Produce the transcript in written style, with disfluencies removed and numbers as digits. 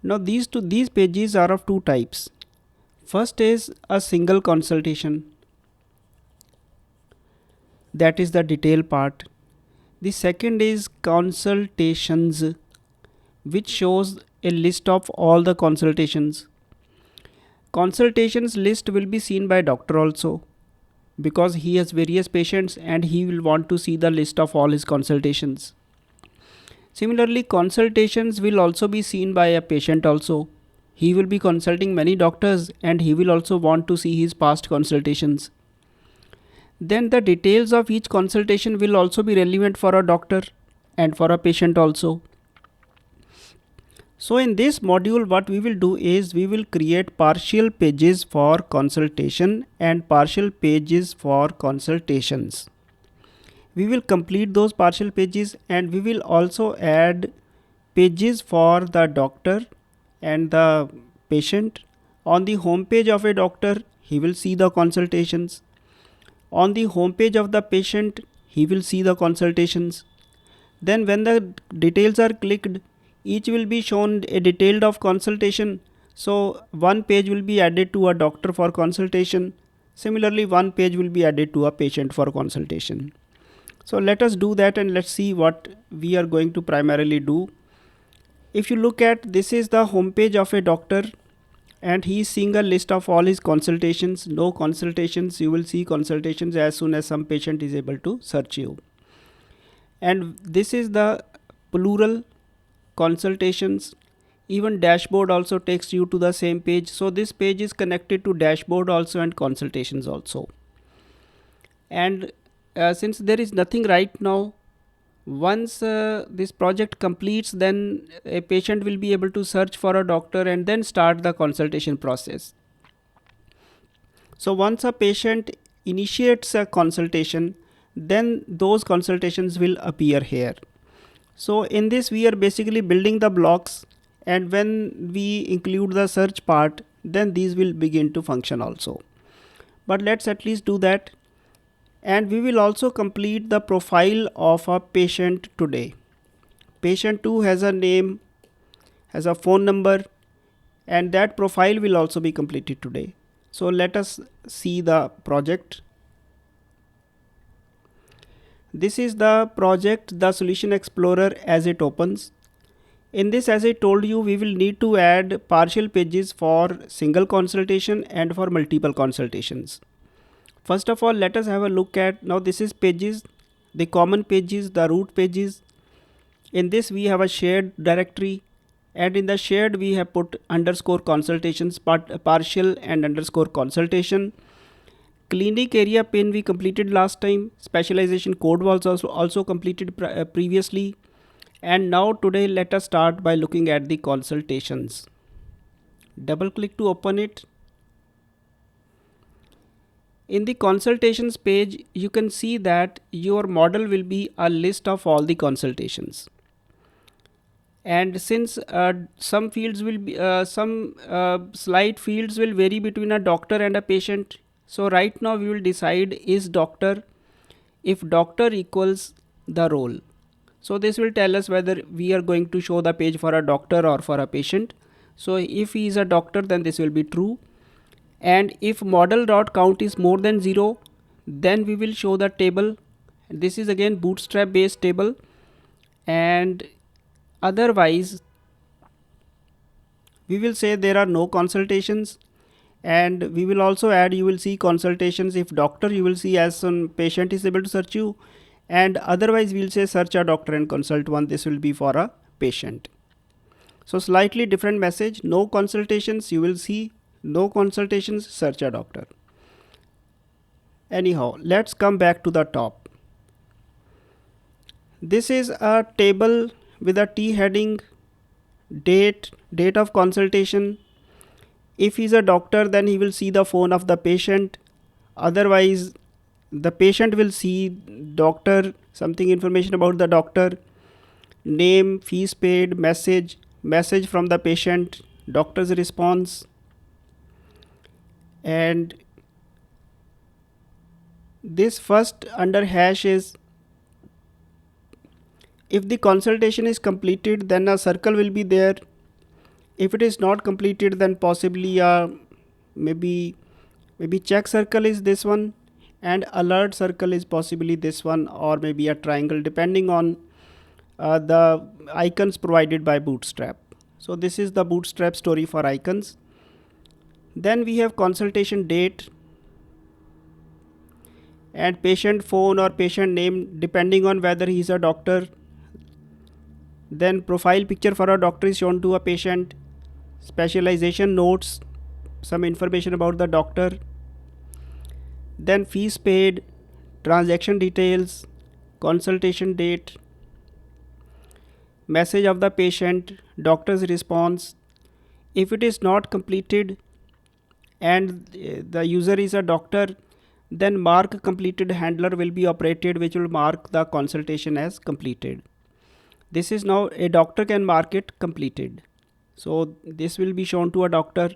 Now these pages are of two types. First is a single consultation, that is the detail part. The second is consultations, which shows a list of all the consultations. Consultations list will be seen by doctor also, because he has various patients and he will want to see the list of all his consultations. Similarly, consultations will also be seen by a patient also. He will be consulting many doctors and he will also want to see his past consultations. Then the details of each consultation will also be relevant for a doctor and for a patient also. So in this module what we will do is we will create partial pages for consultation and partial pages for consultations. We will complete those partial pages and we will also add pages for the doctor and the patient. On the home page of a doctor, he will see the consultations. On the home page of the patient, he will see the consultations. Then when the details are clicked, each will be shown a detailed of consultation. So one page will be added to a doctor for consultation. Similarly, one page will be added to a patient for consultation. So let us do that and let's see what we are going to primarily do. If you look at, this is the home page of a doctor and he is seeing a list of all his consultations. No consultations, you will see consultations as soon as some patient is able to search you. And this is the plural consultations. Even dashboard also takes you to the same page. So this page is connected to dashboard also and consultations also. And since there is nothing right now, once this project completes, then a patient will be able to search for a doctor and then start the consultation process. So once a patient initiates a consultation, then those consultations will appear here. So in this we are basically building the blocks, and when we include the search part, then these will begin to function also. But let's at least do that. And we will also complete the profile of a patient today. Patient 2 has a name, has a phone number, and that profile will also be completed today. So let us see the project. This is the project, the Solution Explorer, as it opens. In this, as I told you, we will need to add partial pages for single consultation and for multiple consultations. First of all, let us have a look at, now this is pages, the common pages, the root pages. In this we have a shared directory, and in the shared we have put underscore consultations, partial and underscore consultation. Clinic area pin we completed last time. Specialization code was also completed previously. And now today let us start by looking at the consultations. Double click to open it. In the consultations page, you can see that your model will be a list of all the consultations. And since some fields will be, some slide fields will vary between a doctor and a patient. So right now we will decide is doctor, if doctor equals the role. So this will tell us whether we are going to show the page for a doctor or for a patient. So if he is a doctor, then this will be true. And if model.count is more than 0, then we will show the table. This is again bootstrap based table. And otherwise we will say there are no consultations, and we will also add, you will see consultations. If doctor, you will see as soon patient is able to search you, and otherwise we'll say search a doctor and consult one. This will be for a patient. So slightly different message. No consultations, you will see no consultations, search a doctor. Anyhow, let's come back to the top. This is a table with a T heading, date of consultation. If he's a doctor, then he will see the phone of the patient. Otherwise the patient will see doctor, something information about the doctor, name, fees paid, message from the patient, doctor's response. And this first under hash is, if the consultation is completed, then a circle will be there, If it is not completed, then possibly maybe check circle is this one, and alert circle is possibly this one, or maybe a triangle, depending on the icons provided by Bootstrap. So this is the Bootstrap story for icons. Then we have consultation date and patient phone or patient name, depending on whether he is a doctor. Then profile picture for a doctor is shown to a patient. Specialization notes, some information about the doctor. Then fees paid, transaction details, consultation date, message of the patient, doctor's response. If it is not completed and the user is a doctor, then mark completed handler will be operated, which will mark the consultation as completed. This is now a doctor can mark it completed. So this will be shown to a doctor.